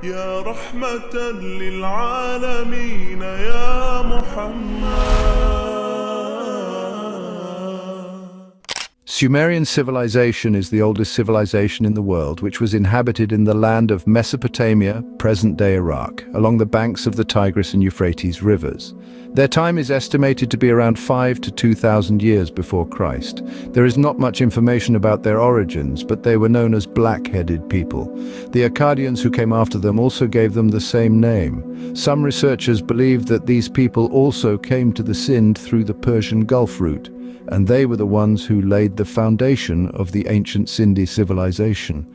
يا رحمة للعالمين يا محمد. Sumerian civilization is the oldest civilization in the world, which was inhabited in the land of Mesopotamia, present-day Iraq, along the banks of the Tigris and Euphrates rivers. Their time is estimated to be around 5 to 2,000 years before Christ. There is not much information about their origins, but they were known as black-headed people. The Akkadians who came after them also gave them the same name. Some researchers believe that these people also came to the Sind through the Persian Gulf route, and they were the ones who laid the foundation of the ancient Sindhi civilization.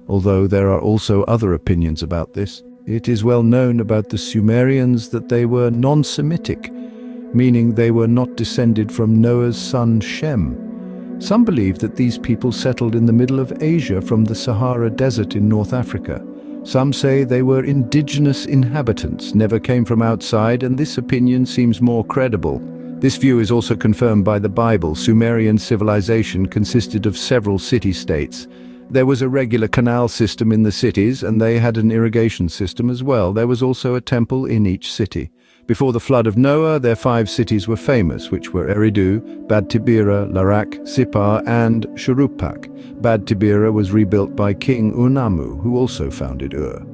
Although there are also other opinions about this. It is well known about the Sumerians that they were non-Semitic, meaning they were not descended from Noah's son Shem. Some believe that these people settled in the middle of Asia from the Sahara Desert in North Africa. Some say they were indigenous inhabitants, never came from outside, and this opinion seems more credible. This view is also confirmed by the Bible. Sumerian civilization consisted of several city-states. There was a regular canal system in the cities, and they had an irrigation system as well. There was also a temple in each city. Before the flood of Noah, their 5 cities were famous, which were Eridu, Bad Tibira, Larak, Sippar, and Shuruppak. Bad Tibira was rebuilt by King Unamu, who also founded Ur.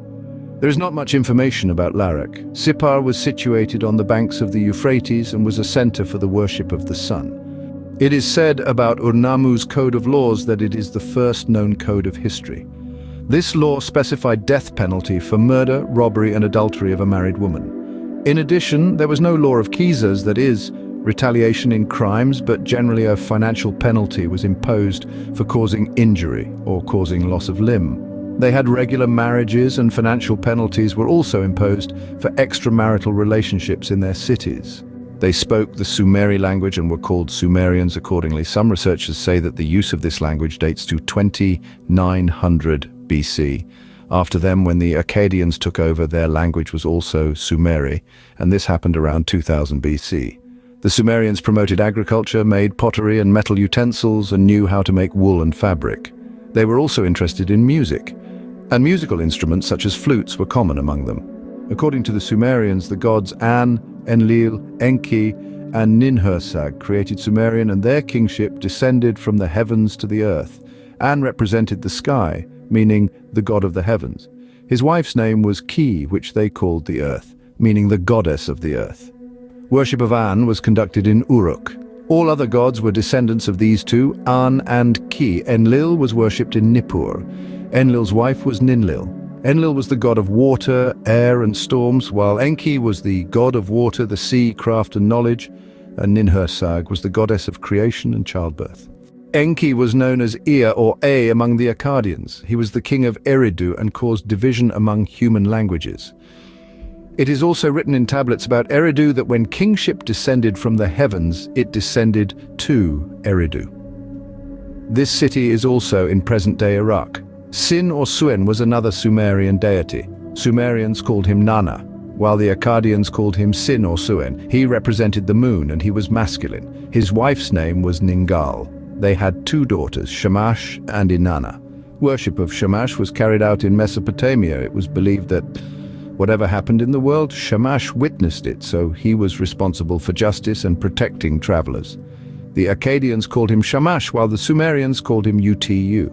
There is not much information about Larak. Sippar was situated on the banks of the Euphrates and was a center for the worship of the sun. It is said about Unamu's code of laws that it is the first known code of history. This law specified death penalty for murder, robbery, and adultery of a married woman. In addition, there was no law of qisas, that is, retaliation in crimes, but generally a financial penalty was imposed for causing injury or causing loss of limb. They had regular marriages, and financial penalties were also imposed for extramarital relationships in their cities. They spoke the Sumeri language and were called Sumerians accordingly. Some researchers say that the use of this language dates to 2900 BC. After them, when the Akkadians took over, their language was also Sumeri, and this happened around 2000 BC. The Sumerians promoted agriculture, made pottery and metal utensils, and knew how to make wool and fabric. They were also interested in music, and musical instruments such as flutes were common among them. According to the Sumerians, the gods An, Enlil, Enki, and Ninhursag created Sumerian, and their kingship descended from the heavens to the earth. An represented the sky, meaning the god of the heavens. His wife's name was Ki, which they called the earth, meaning the goddess of the earth. Worship of An was conducted in Uruk. All other gods were descendants of these two, An and Ki. Enlil was worshipped in Nippur. Enlil's wife was Ninlil. Enlil was the god of water, air, and storms, while Enki was the god of water, the sea, craft, and knowledge, and Ninhursag was the goddess of creation and childbirth. Enki was known as Ea or A among the Akkadians. He was the king of Eridu and caused division among human languages. It is also written in tablets about Eridu that when kingship descended from the heavens, it descended to Eridu. This city is also in present-day Iraq. Sin or Suen was another Sumerian deity. Sumerians called him Nana, while the Akkadians called him Sin or Suen. He represented the moon, and he was masculine. His wife's name was Ningal. They had 2 daughters, Shamash and Inanna. Worship of Shamash was carried out in Mesopotamia. It was believed that whatever happened in the world, Shamash witnessed it, so he was responsible for justice and protecting travelers. The Akkadians called him Shamash, while the Sumerians called him Utu.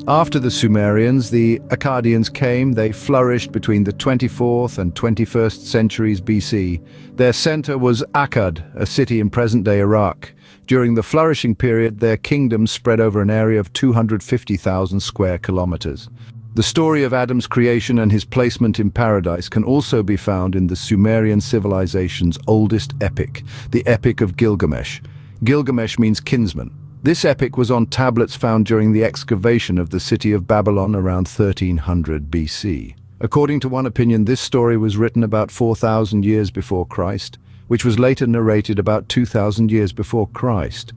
After the Sumerians, the Akkadians came. They flourished between the 24th and 21st centuries BC. Their center was Akkad, a city in present-day Iraq. During the flourishing period, their kingdom spread over an area of 250,000 square kilometers. The story of Adam's creation and his placement in paradise can also be found in the Sumerian civilization's oldest epic, the Epic of Gilgamesh. Gilgamesh means kinsman. This epic was on tablets found during the excavation of the city of Babylon around 1300 BC. According to one opinion, this story was written about 4,000 years before Christ, which was later narrated about 2,000 years before Christ.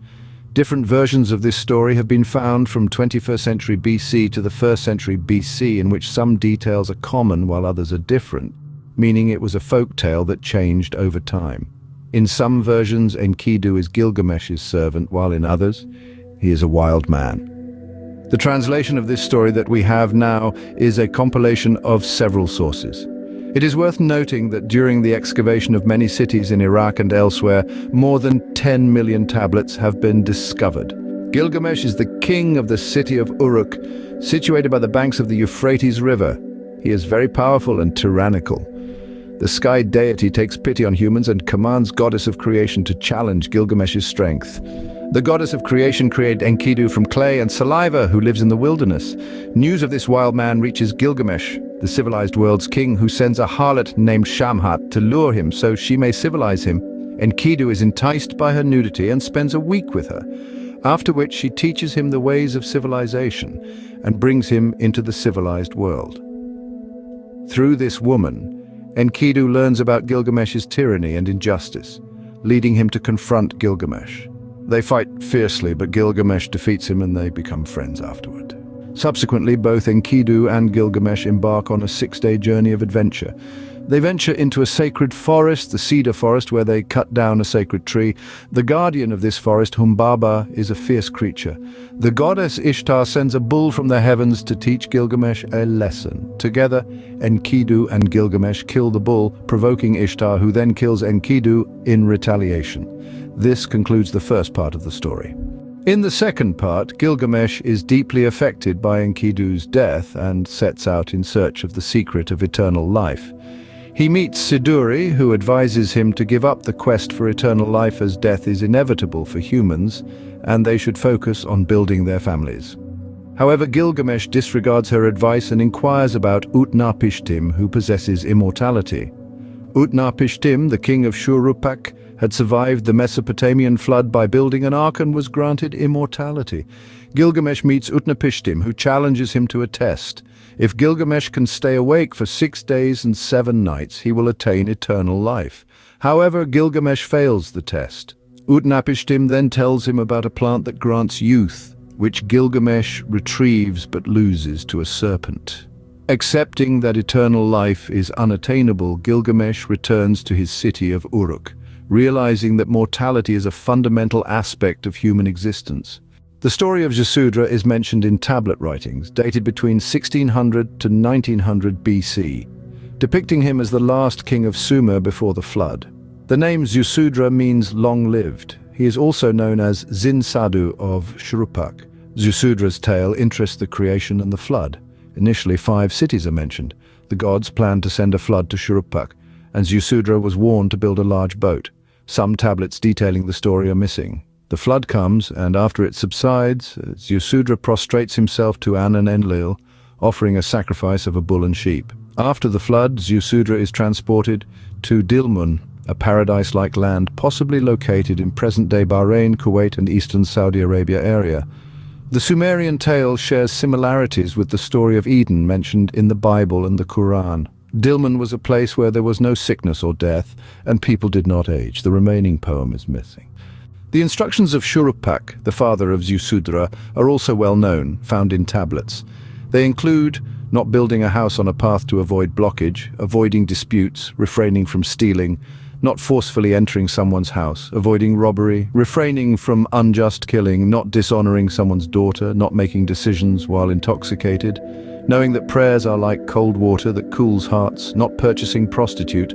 Different versions of this story have been found from 21st century BC to the 1st century BC, in which some details are common while others are different, meaning it was a folk tale that changed over time. In some versions, Enkidu is Gilgamesh's servant, while in others, he is a wild man. The translation of this story that we have now is a compilation of several sources. It is worth noting that during the excavation of many cities in Iraq and elsewhere, more than 10 million tablets have been discovered. Gilgamesh is the king of the city of Uruk, situated by the banks of the Euphrates River. He is very powerful and tyrannical. The sky deity takes pity on humans and commands Goddess of Creation to challenge Gilgamesh's strength. The Goddess of Creation created Enkidu from clay and saliva, who lives in the wilderness. News of this wild man reaches Gilgamesh, the civilized world's king, who sends a harlot named Shamhat to lure him so she may civilize him. Enkidu is enticed by her nudity and spends a week with her, after which she teaches him the ways of civilization and brings him into the civilized world. Through this woman, Enkidu learns about Gilgamesh's tyranny and injustice, leading him to confront Gilgamesh. They fight fiercely, but Gilgamesh defeats him and they become friends afterward. Subsequently, both Enkidu and Gilgamesh embark on a 6-day journey of adventure. They venture into a sacred forest, the cedar forest, where they cut down a sacred tree. The guardian of this forest, Humbaba, is a fierce creature. The goddess Ishtar sends a bull from the heavens to teach Gilgamesh a lesson. Together, Enkidu and Gilgamesh kill the bull, provoking Ishtar, who then kills Enkidu in retaliation. This concludes the first part of the story. In the second part, Gilgamesh is deeply affected by Enkidu's death and sets out in search of the secret of eternal life. He meets Siduri, who advises him to give up the quest for eternal life as death is inevitable for humans, and they should focus on building their families. However, Gilgamesh disregards her advice and inquires about Ut-napishtim, who possesses immortality. Ut-napishtim, the king of Shuruppak, had survived the Mesopotamian flood by building an ark and was granted immortality. Gilgamesh meets Ut-napishtim, who challenges him to a test. If Gilgamesh can stay awake for 6 days and 7 nights, he will attain eternal life. However, Gilgamesh fails the test. Ut-napishtim then tells him about a plant that grants youth, which Gilgamesh retrieves but loses to a serpent. Accepting that eternal life is unattainable, Gilgamesh returns to his city of Uruk, realizing that mortality is a fundamental aspect of human existence. The story of Ziusudra is mentioned in tablet writings, dated between 1600 to 1900 BC, depicting him as the last king of Sumer before the flood. The name Ziusudra means long-lived. He is also known as Zinsadu of Shuruppak. Ziusudra's tale interests the creation and the flood. Initially, 5 cities are mentioned. The gods planned to send a flood to Shuruppak, and Ziusudra was warned to build a large boat. Some tablets detailing the story are missing. The flood comes, and after it subsides, Ziusudra prostrates himself to An and Enlil, offering a sacrifice of a bull and sheep. After the flood, Ziusudra is transported to Dilmun, a paradise-like land possibly located in present-day Bahrain, Kuwait, and eastern Saudi Arabia area. The Sumerian tale shares similarities with the story of Eden mentioned in the Bible and the Quran. Dilmun was a place where there was no sickness or death, and people did not age. The remaining poem is missing. The instructions of Shuruppak, the father of Ziusudra, are also well known, found in tablets. They include not building a house on a path to avoid blockage, avoiding disputes, refraining from stealing, not forcefully entering someone's house, avoiding robbery, refraining from unjust killing, not dishonoring someone's daughter, not making decisions while intoxicated, knowing that prayers are like cold water that cools hearts, not purchasing prostitute,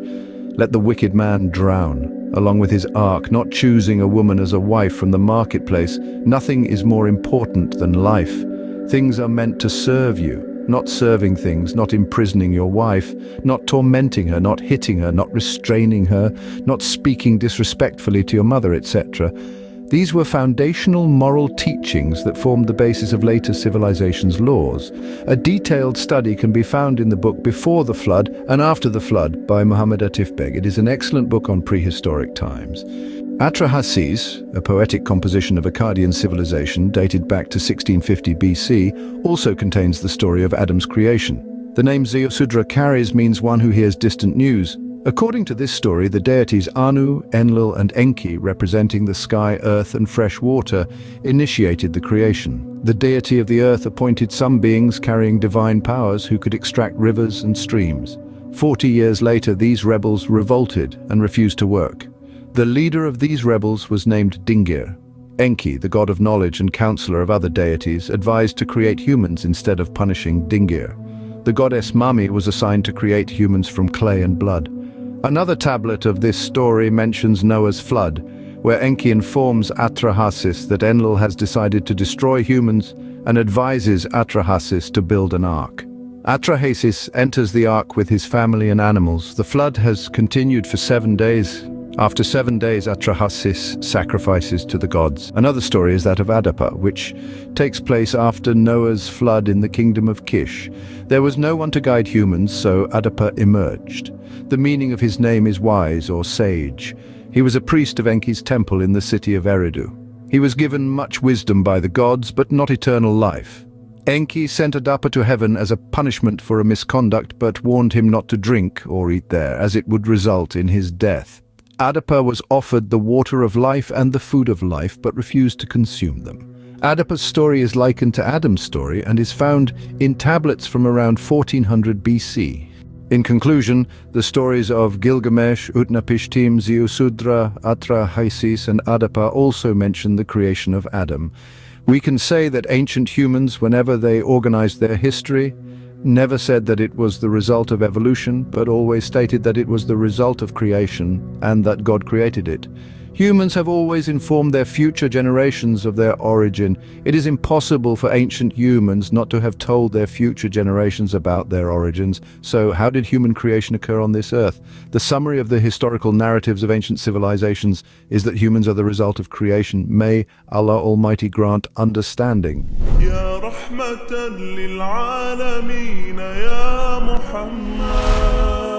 let the wicked man drown, along with his ark, not choosing a woman as a wife from the marketplace. Nothing is more important than life. Things are meant to serve you, not serving things, not imprisoning your wife, not tormenting her, not hitting her, not restraining her, not speaking disrespectfully to your mother, etc. These were foundational moral teachings that formed the basis of later civilizations' laws. A detailed study can be found in the book Before the Flood and After the Flood by Muhammad Atif Beg. It is an excellent book on prehistoric times. Atra-Hasis, a poetic composition of Akkadian civilization dated back to 1650 BC, also contains the story of Adam's creation. The name Ziusudra carries means one who hears distant news. According to this story, the deities Anu, Enlil, and Enki, representing the sky, earth, and fresh water, initiated the creation. The deity of the earth appointed some beings carrying divine powers who could extract rivers and streams. 40 years later, these rebels revolted and refused to work. The leader of these rebels was named Dingir. Enki, the god of knowledge and counselor of other deities, advised to create humans instead of punishing Dingir. The goddess Mami was assigned to create humans from clay and blood. Another tablet of this story mentions Noah's flood, where Enki informs Atra-Hasis that Enlil has decided to destroy humans and advises Atra-Hasis to build an ark. Atrahasis enters the ark with his family and animals. The flood has continued for 7 days. After 7 days, Atrahasis sacrifices to the gods. Another story is that of Adapa, which takes place after Noah's flood in the kingdom of Kish. There was no one to guide humans, so Adapa emerged. The meaning of his name is wise or sage. He was a priest of Enki's temple in the city of Eridu. He was given much wisdom by the gods, but not eternal life. Enki sent Adapa to heaven as a punishment for a misconduct, but warned him not to drink or eat there, as it would result in his death. Adapa was offered the water of life and the food of life, but refused to consume them. Adapa's story is likened to Adam's story and is found in tablets from around 1400 BC. In conclusion, the stories of Gilgamesh, Ut-napishtim, Ziusudra, Atra-Hasis, and Adapa also mention the creation of Adam. We can say that ancient humans, whenever they organized their history, never said that it was the result of evolution, but always stated that it was the result of creation and that God created it. Humans have always informed their future generations of their origin. It is impossible for ancient humans not to have told their future generations about their origins. So how did human creation occur on this earth? The summary of the historical narratives of ancient civilizations is that humans are the result of creation. May Allah Almighty grant understanding. يا رحمة للعالمين يا محمد